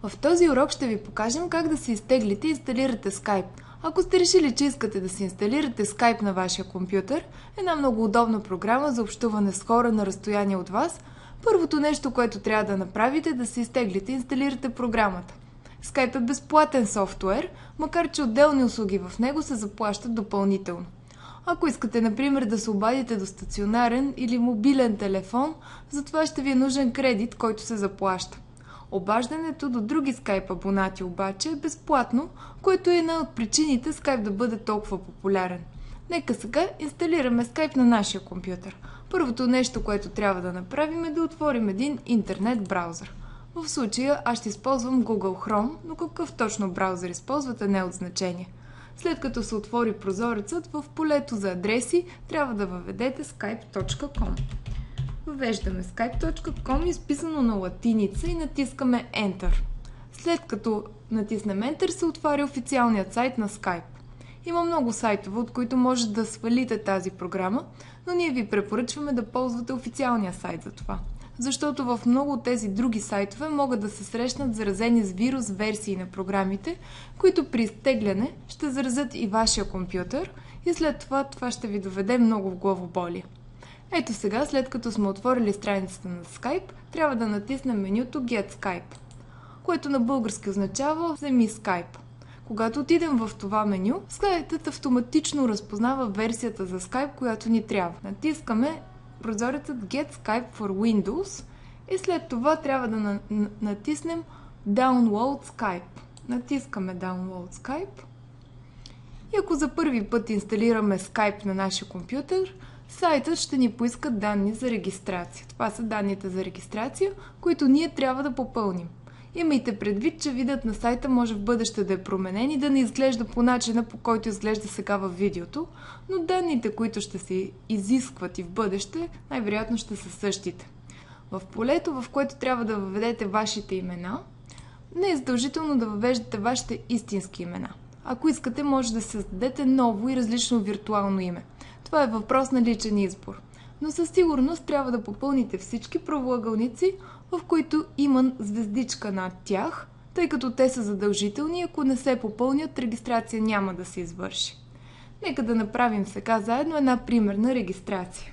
В този урок ще ви покажем как да си изтеглите и инсталирате Skype. Ако сте решили, че искате да си инсталирате Skype на вашия компютър, една много удобна програма за общуване с хора на разстояние от вас, първото нещо, което трябва да направите, е да си изтеглите и инсталирате програмата. Skype е безплатен софтуер, макар че отделни услуги в него се заплащат допълнително. Ако искате, например, да се обадите до стационарен или мобилен телефон, за това ще ви е нужен кредит, който се заплаща. Обаждането до други Skype абонати обаче е безплатно, което е една от причините Skype да бъде толкова популярен. Нека сега инсталираме Skype на нашия компютър. Първото нещо, което трябва да направим, е да отворим един интернет браузър. В случая аз ще използвам Google Chrome, но какъв точно браузър използвате не е от значение. След като се отвори прозорецът, в полето за адреси трябва да въведете skype.com. Въвеждаме skype.com, изписано на латиница, и натискаме Enter. След като натиснем Enter, се отваря официалният сайт на Skype. Има много сайтове, от които може да свалите тази програма, но ние ви препоръчваме да ползвате официалния сайт за това. Защото в много от тези други сайтове могат да се срещнат заразени с вирус версии на програмите, които при изтегляне ще заразят и вашия компютър и след това ще ви доведе много в главоболие. Ето сега, след като сме отворили страницата на Skype, трябва да натиснем менюто Get Skype, което на български означава Вземи Skype. Когато отидем в това меню, Skype автоматично разпознава версията за Skype, която ни трябва. Натискаме прозорецът Get Skype for Windows и след това трябва да натиснем Download Skype. Натискаме Download Skype и ако за първи път инсталираме Skype на нашия компютър, сайтът ще ни поиска данни за регистрация. Това са данните за регистрация, които ние трябва да попълним. Имайте предвид, че видът на сайта може в бъдеще да е променен и да не изглежда по начина, по който изглежда сега във видеото, но данните, които ще се изискват и в бъдеще, най-вероятно ще са същите. В полето, в което трябва да въведете вашите имена, не е задължително да въвеждате вашите истински имена. Ако искате, може да създадете ново и различно виртуално име. Това е въпрос на личен избор. Но със сигурност трябва да попълните всички правоъгълници, в които има звездичка над тях, тъй като те са задължителни и ако не се попълнят, регистрация няма да се извърши. Нека да направим сега заедно една примерна регистрация.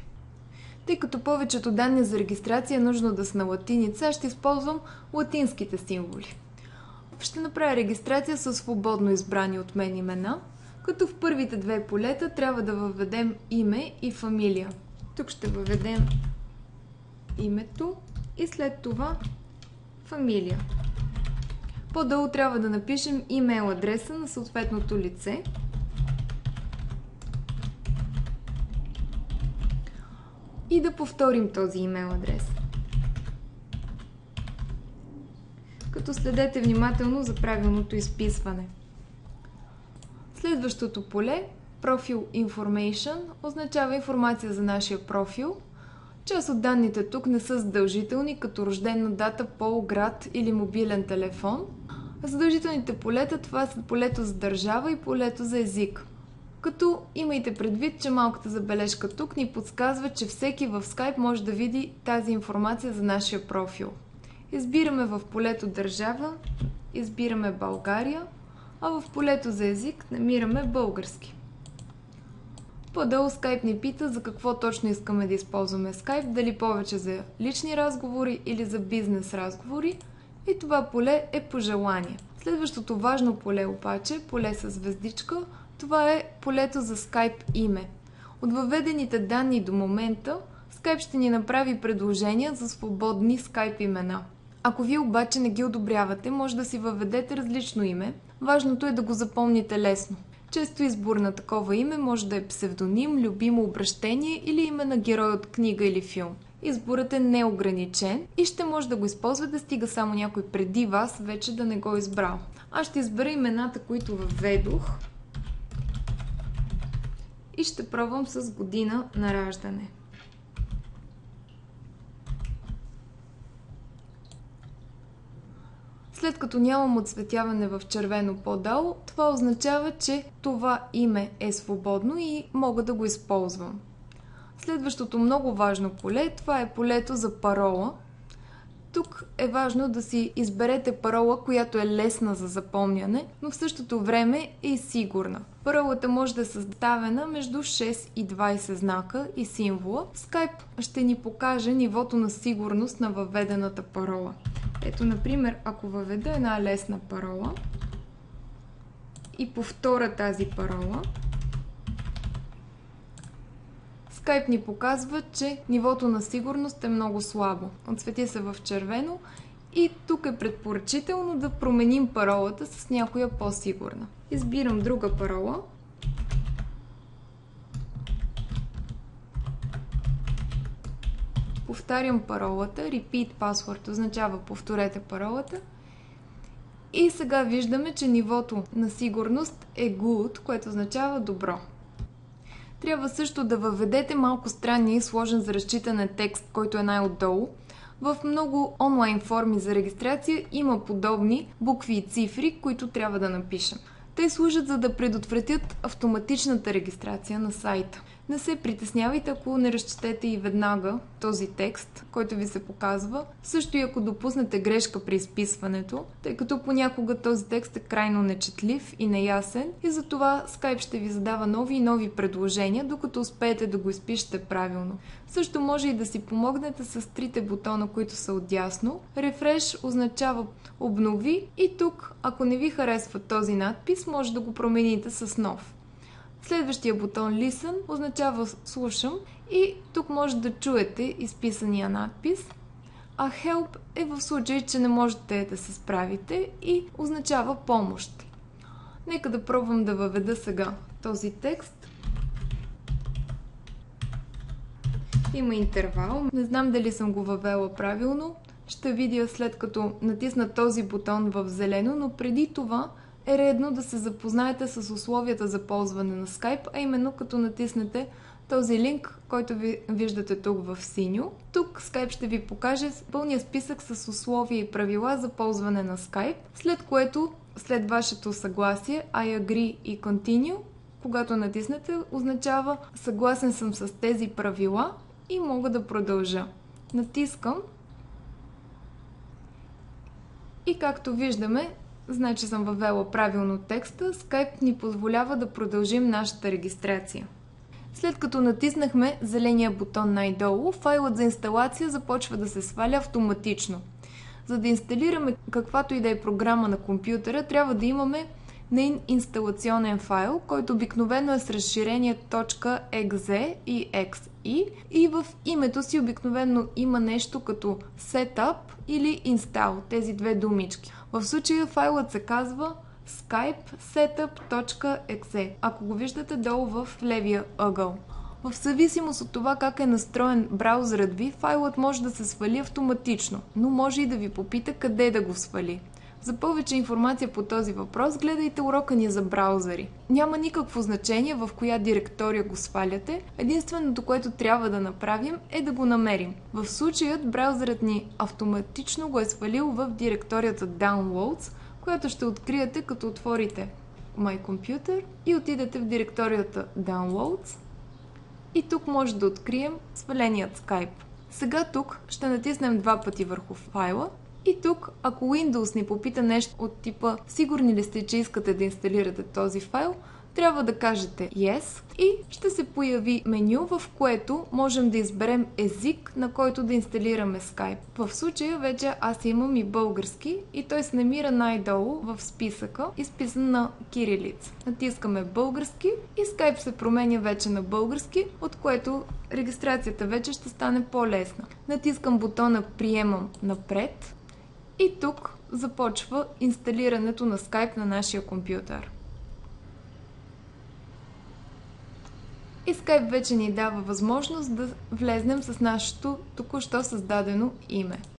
Тъй като повечето данни за регистрация е нужно да са на латиница, аз ще използвам латинските символи. Ще направя регистрация със свободно избрани от мен имена, като в първите две полета трябва да въведем име и фамилия. Тук ще въведем името и след това фамилия. По-долу трябва да напишем имейл адреса на съответното лице. И да повторим този имейл адрес. Като следете внимателно за правилното изписване. Следващото поле, Profile Information, означава информация за нашия профил. Част от данните тук не са задължителни, като рождена дата, пол, град или мобилен телефон. Задължителните полета, това са полето за държава и полето за език. Като имайте предвид, че малката забележка тук ни подсказва, че всеки в Skype може да види тази информация за нашия профил. Избираме в полето държава, избираме България, а в полето за език намираме български. По-долу Skype ни пита за какво точно искаме да използваме Skype, дали повече за лични разговори или за бизнес разговори, и това поле е по желание. Следващото важно поле обаче, поле с звездичка, това е полето за Skype име. От въведените данни до момента, Skype ще ни направи предложения за свободни Skype имена. Ако вие обаче не ги одобрявате, може да си въведете различно име. Важното е да го запомните лесно. Често избор на такова име може да е псевдоним, любимо обращение или име на герой от книга или филм. Изборът е неограничен и ще може да го използвате, стига само някой преди вас вече да не го е избрал. Аз ще избера имената, които въведох и ще пробвам с година на раждане. След като нямам отцветяване в червено по-долу, това означава, че това име е свободно и мога да го използвам. Следващото много важно поле, това е полето за парола. Тук е важно да си изберете парола, която е лесна за запомняне, но в същото време е сигурна. Паролата може да е съставена между 6 и 20 знака и символа. Skype ще ни покаже нивото на сигурност на въведената парола. Ето, например, ако въведа една лесна парола и повторя тази парола, Skype ни показва, че нивото на сигурност е много слабо. Отсвети се в червено и тук е предпоръчително да променим паролата с някоя по-сигурна. Избирам друга парола. Повтарям паролата. Repeat password означава повторете паролата. И сега виждаме, че нивото на сигурност е good, което означава добро. Трябва също да въведете малко странния и сложен за разчитане текст, който е най-отдолу. В много онлайн форми за регистрация има подобни букви и цифри, които трябва да напишем. Те служат за да предотвратят автоматичната регистрация на сайта. Не се притеснявайте, ако не разчетете и веднага този текст, който ви се показва. Също и ако допуснете грешка при изписването, тъй като понякога този текст е крайно нечетлив и неясен и затова Skype ще ви задава нови и нови предложения, докато успеете да го изпишете правилно. Също може и да си помогнете с трите бутона, които са отдясно. Refresh означава обнови и тук, ако не ви харесва този надпис, може да го промените с нов. Следващия бутон Listen означава слушам и тук може да чуете изписания надпис, а Help е в случай, че не можете да се справите и означава помощ. Нека да пробвам да въведа сега този текст. Има интервал. Не знам дали съм го въвела правилно. Ще видя след като натисна този бутон в зелено, но преди това е редно да се запознаете с условията за ползване на Skype, а именно като натиснете този линк, който ви виждате тук в синьо. Тук Skype ще ви покаже пълния списък с условия и правила за ползване на Skype, след което, след вашето съгласие, I agree и continue, когато натиснете, означава съгласен съм с тези правила и мога да продължа. Натискам и както виждаме, значи съм въвела правилно текста, Skype ни позволява да продължим нашата регистрация. След като натиснахме зеления бутон най-долу, файлът за инсталация започва да се сваля автоматично. За да инсталираме каквато и да е програма на компютъра, трябва да имаме нейн инсталационен файл, който обикновено е с разширение .exe и .xe и в името си обикновено има нещо като setup или install, тези две думички. В случая файлът се казва skype setup.exe, ако го виждате долу в левия ъгъл. В зависимост от това как е настроен браузърът ви, файлът може да се свали автоматично, но може и да ви попита къде да го свали. За повече информация по този въпрос, гледайте урока ни за браузъри. Няма никакво значение в коя директория го сваляте, единственото, което трябва да направим е да го намерим. В случаят браузърът ни автоматично го е свалил в директорията Downloads, която ще откриете като отворите My Computer и отидете в директорията Downloads и тук може да открием сваленият Skype. Сега тук ще натиснем два пъти върху файла. И тук, ако Windows ни попита нещо от типа сигурни ли сте, че искате да инсталирате този файл, трябва да кажете Yes и ще се появи меню, в което можем да изберем език, на който да инсталираме Skype. В случая вече аз имам и български и той се намира най-долу в списъка, изписан на кирилица. Натискаме български и Skype се променя вече на български, от което регистрацията вече ще стане по-лесна. Натискам бутона Приемам напред. И тук започва инсталирането на Skype на нашия компютър. И Skype вече ни дава възможност да влезнем с нашето току-що създадено име.